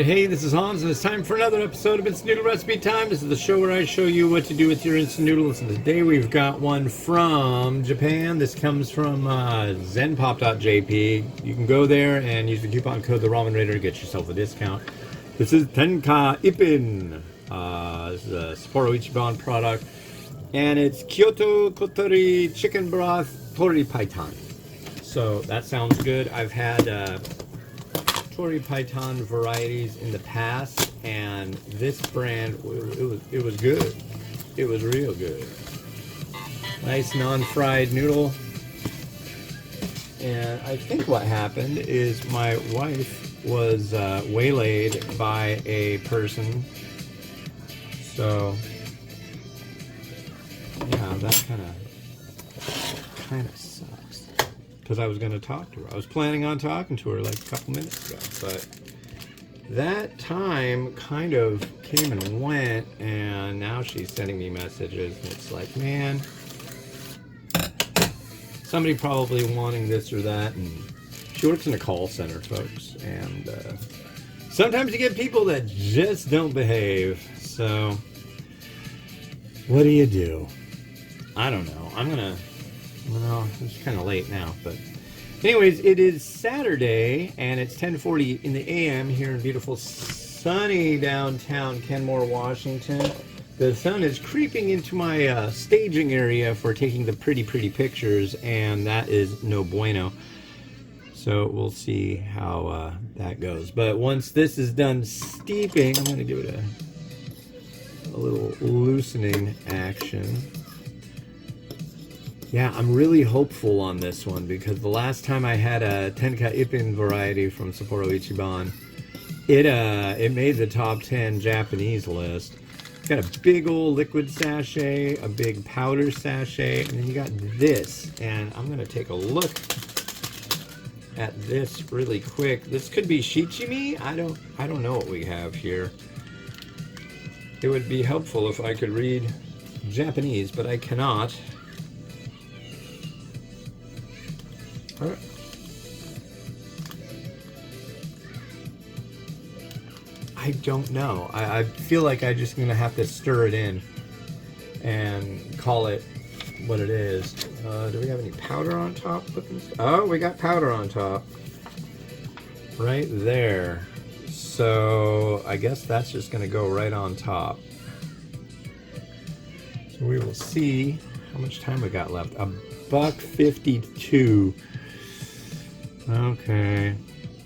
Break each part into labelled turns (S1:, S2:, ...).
S1: Alright, hey, this is Hans, and it's time for another episode of Instant Noodle Recipe Time. This is the show where I show you what to do with your instant noodles, and today we've got one from Japan. This comes from zenpop.jp. You can go there and use the coupon code The Ramen Raider to get yourself a discount. This is Tenka Ippin. This is a Sapporo Ichiban product, and it's Kyoto Kotteri chicken broth Toripaitan. So that sounds good. I've had Toripaitan varieties in the past, and this brand, it was good. It was real good. Nice non-fried noodle. And I think what happened is my wife was waylaid by a person. So yeah, that kind of sucks. Because I was going to talk to her. I was planning on talking to her like a couple minutes ago, but that time kind of came and went, and now she's sending me messages, and it's like, man, somebody probably wanting this or that, and she works in a call center, folks, and sometimes you get people that just don't behave, so what do you do? I don't know. Well, it's kind of late now, but anyways, it is Saturday, and it's 10:40 in the a.m. here in beautiful, sunny downtown Kenmore, Washington. The sun is creeping into my staging area for taking the pretty pictures, and that is no bueno. So we'll see how that goes. But once this is done steeping, I'm going to give it a little loosening action. Yeah, I'm really hopeful on this one, because the last time I had a Tenka Ippin variety from Sapporo Ichiban, it made the top 10 Japanese list. It's got a big old liquid sachet, a big powder sachet, and then you got this. And I'm gonna take a look at this really quick. This could be shichimi. I don't know what we have here. It would be helpful if I could read Japanese, but I cannot. I don't know. I feel like I'm just gonna have to stir it in and call it what it is. Do we have any powder on top? Oh, we got powder on top. Right there. So I guess that's just gonna go right on top. So we will see how much time we got left. $1.52. Okay.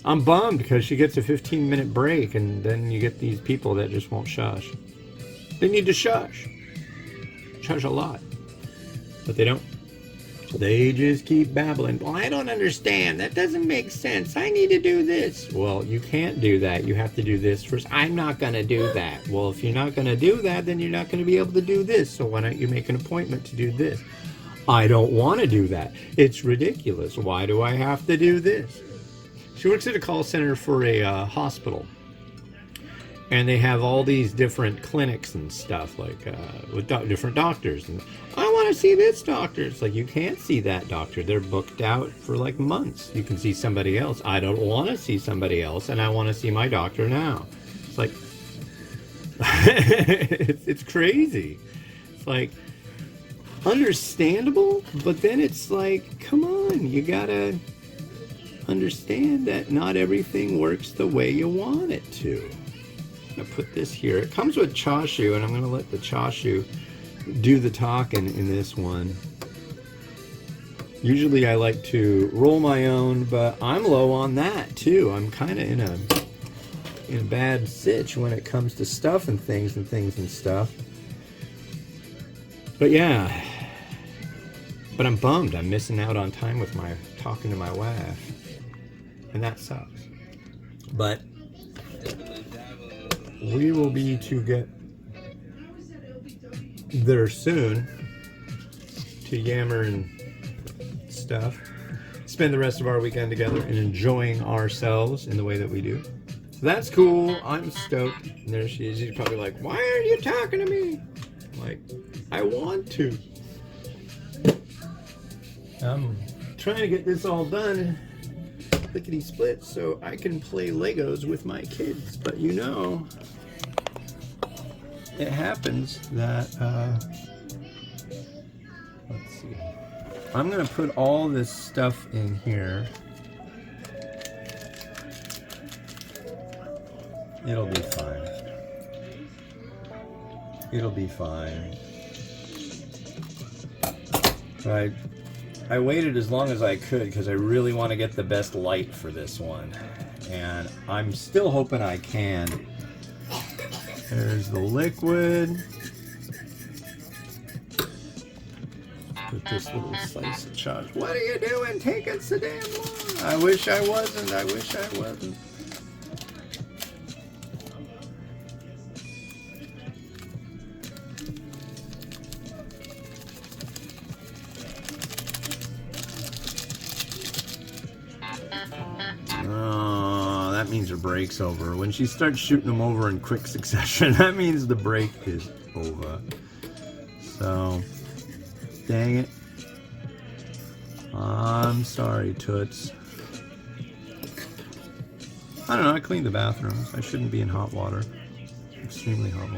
S1: I'm bummed because she gets a 15-minute break, and then you get these people that just won't shush. They need to shush. Shush a lot. But they don't. They just keep babbling. Well, I don't understand. That doesn't make sense. I need to do this. Well, you can't do that. You have to do this first. I'm not going to do that. Well, if you're not going to do that, then you're not going to be able to do this. So why don't you make an appointment to do this? I don't want to do that. It's ridiculous. Why do I have to do this? She works at a call center for a hospital, and they have all these different clinics and stuff, like with different doctors. And I want to see this doctor. It's like, you can't see that doctor. They're booked out for like months. You can see somebody else. I don't want to see somebody else, and I want to see my doctor now. It's like, it's crazy. It's like, understandable, but then it's like, come on, you gotta understand that not everything works the way you want it to. I'm gonna put this here. It comes with chashu, and I'm gonna let the chashu do the talking in this one. Usually I like to roll my own, but I'm low on that too. I'm kind of in a bad sitch when it comes to stuff and things and stuff. But yeah, but I'm bummed. I'm missing out on time with talking to my wife, and that sucks. But we will be to get there soon to yammer and stuff. Spend the rest of our weekend together and enjoying ourselves in the way that we do. So that's cool. I'm stoked. And there she is. She's probably like, "Why aren't you talking to me?" I'm like, I want to. I'm trying to get this all done lickety split so I can play Legos with my kids. But you know, it happens that, let's see. I'm gonna put all this stuff in here. It'll be fine. It'll be fine. I waited as long as I could because I really want to get the best light for this one. And I'm still hoping I can. There's the liquid. Put this little slice of chocolate. What are you doing? Taking so damn long. I wish I wasn't. I wish I wasn't. Oh, that means her break's over. When she starts shooting them over in quick succession, that means the break is over. So, dang it. I'm sorry, Toots. I don't know, I cleaned the bathrooms. I shouldn't be in hot water. Extremely hot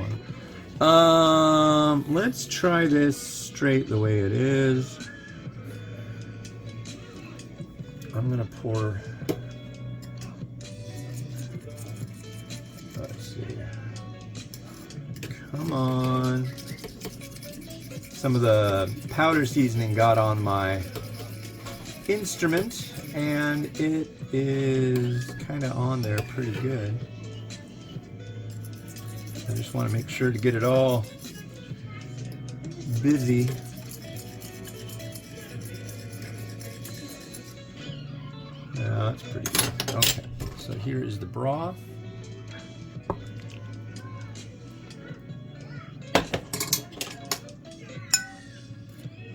S1: water. Let's try this straight the way it is. I'm gonna pour, let's see, come on. Some of the powder seasoning got on my instrument and it is kind of on there pretty good. I just want to make sure to get it all busy. Yeah, that's pretty good. Okay, so here is the broth.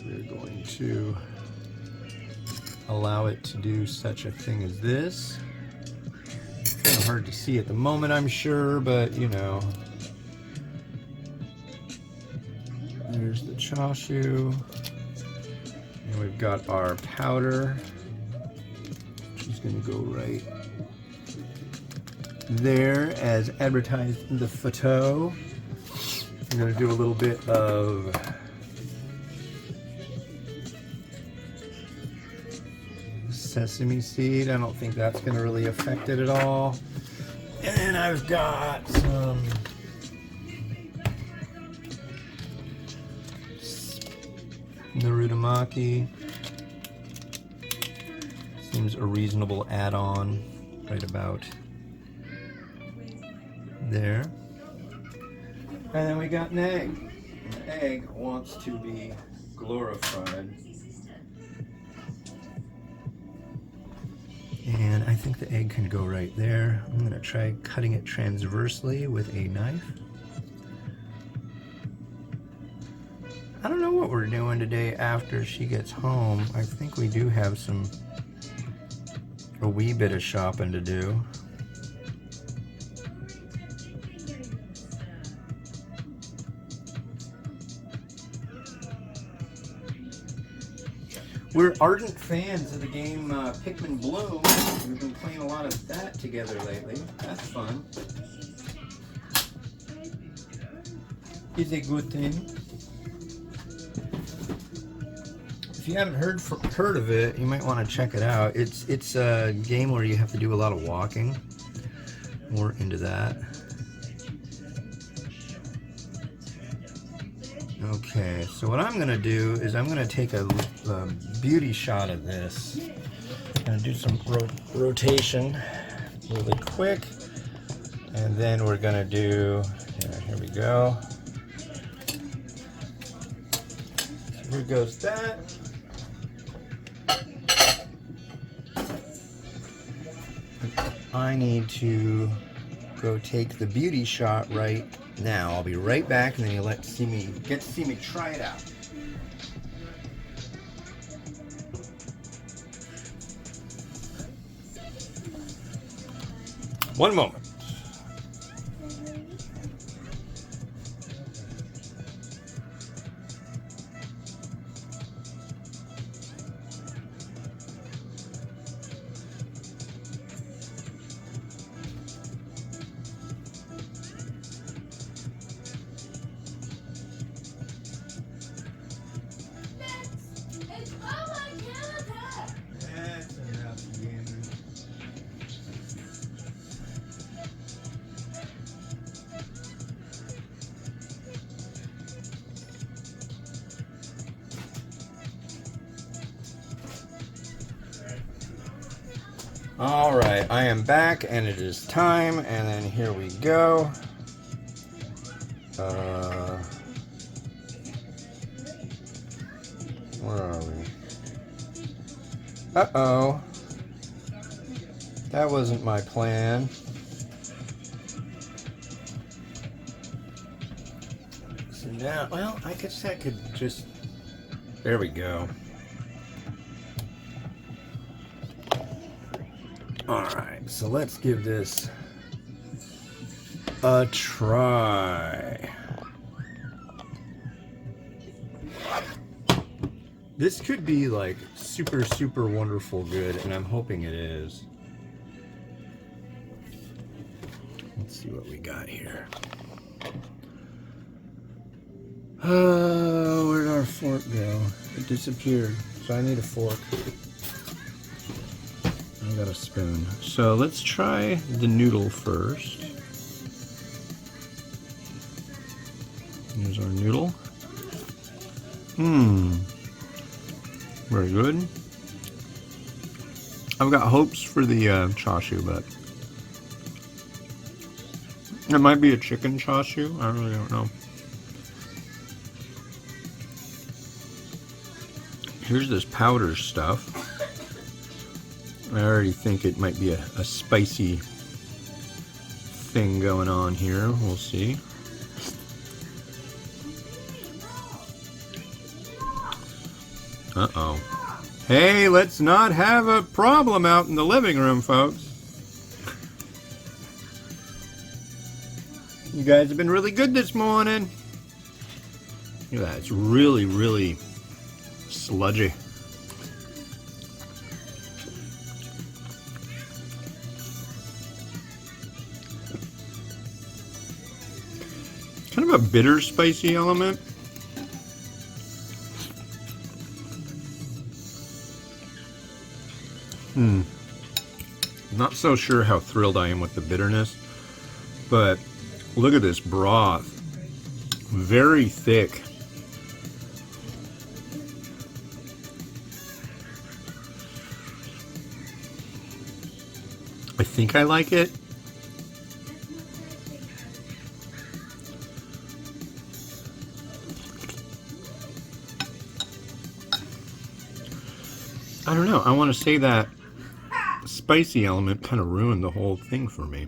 S1: We're going to allow it to do such a thing as this. Kind of hard to see at the moment, I'm sure, but you know. There's the chashu. And we've got our powder. Going to go right there as advertised in the photo. I'm going to do a little bit of sesame seed. I don't think that's going to really affect it at all. And then I've got some narutamaki. Seems a reasonable add-on right about there. And then we got an egg. The egg wants to be glorified. And I think the egg can go right there. I'm going to try cutting it transversely with a knife. I don't know what we're doing today after she gets home. I think we do have a wee bit of shopping to do. We're ardent fans of the game Pikmin Bloom. We've been playing a lot of that together lately. That's fun. It's a good thing. If you haven't heard of it, you might want to check it out. It's a game where you have to do a lot of walking. More into that. Okay, so what I'm gonna do is I'm gonna take a beauty shot of this. I'm gonna do some rotation really quick, and then we're gonna do. Here we go. Here goes that. I need to go take the beauty shot right now. I'll be right back, and then you'll get to see me try it out. One moment. Alright, I am back and it is time, and then here we go. Where are we? Uh-oh. That wasn't my plan. So now, well, I guess that could just... There we go. Alright, so let's give this a try. This could be like super, super wonderful good, and I'm hoping it is. Let's see what we got here. Where'd our fork go? It disappeared, so I need a fork. I got a spoon. So let's try the noodle first. Here's our noodle. Very good. I've got hopes for the chashu, but it might be a chicken chashu. I really don't know. Here's this powder stuff. I already think it might be a spicy thing going on here. We'll see. Uh-oh. Hey, let's not have a problem out in the living room, folks. You guys have been really good this morning. Look at that. It's really, really sludgy. Kind of a bitter, spicy element. Not so sure how thrilled I am with the bitterness, but look at this broth. Very thick. I think I like it. I don't know. I want to say that spicy element kind of ruined the whole thing for me.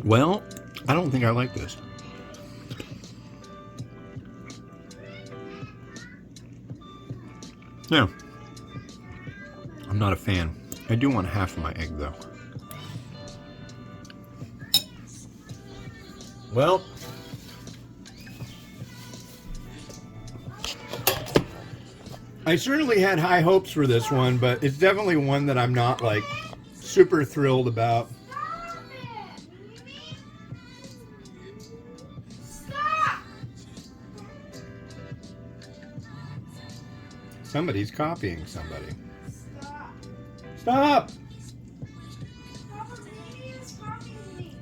S1: Well, I don't think I like this. Yeah. I'm not a fan. I do want half of my egg, though. Well, I certainly had high hopes for this one, but it's definitely one that I'm not, like, super thrilled about. Somebody's copying somebody. Stop!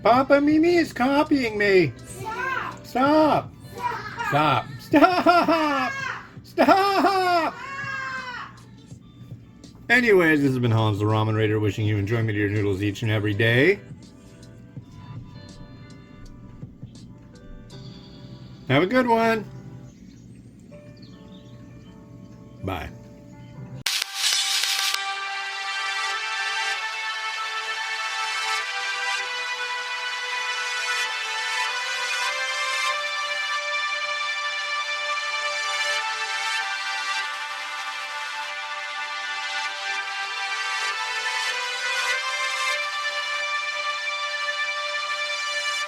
S1: Papa Mimi is copying me. Stop! Stop! Stop! Stop! Stop! Anyways, this has been Hans the Ramen Raider, wishing you enjoyment of your noodles each and every day. Have a good one. Bye.